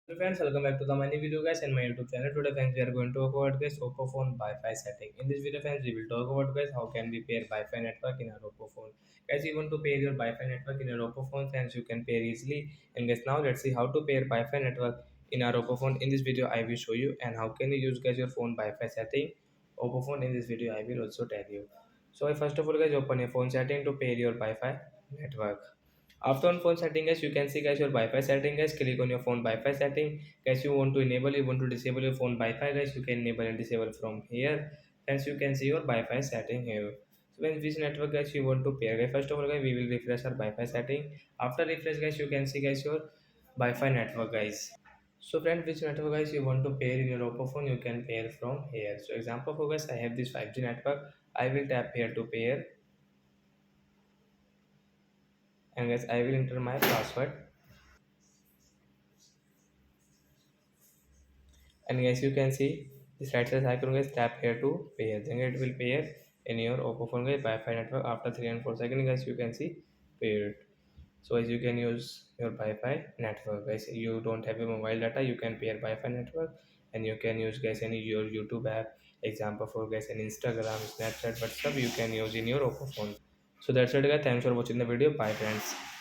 Hello friends, welcome back to the many video guys and my YouTube channel. Today friends we are going to talk about guys Oppo phone Wi-Fi setting. In this video friends we will talk about guys how can we pair Wi-Fi network in our Oppo phone. Guys you want to pair your Wi-Fi network in your Oppo phone friends you can pair easily. And guys now let's see how to pair Wi-Fi network in our Oppo phone. In this video I will show you and how can you use guys your phone Wi-Fi setting Oppo phone. In this video I will also tell you. So first of all guys open your phone setting to pair your Wi-Fi network. After on phone setting guys, you can see guys your Wi-Fi setting guys. Click on your phone Wi-Fi setting. Guys, you want to enable, you want to disable your phone Wi-Fi guys. You can enable and disable from here. Hence you can see your Wi-Fi setting here. So when which network guys you want to pair guys. First of all guys, we will refresh our Wi-Fi setting. After refresh guys, you can see guys your Wi-Fi network guys. So friend, which network guys you want to pair in your Oppo phone, you can pair from here. So example for guys, I have this 5G network. I will tap here to pair, and guys I will enter my password. And as you can see this right side icon guys, tap here to pair, then it will pair in your Oppo phone guys Wi-Fi network. After 3 and 4 seconds guys you can see paired. So as you can use your Wi-Fi network guys, you don't have a mobile data, you can pair Wi-Fi network and you can use guys any your YouTube app. Example for guys an Instagram, Snapchat, WhatsApp you can use in your Oppo phone. So that's it guys, thanks for watching the video. Bye friends.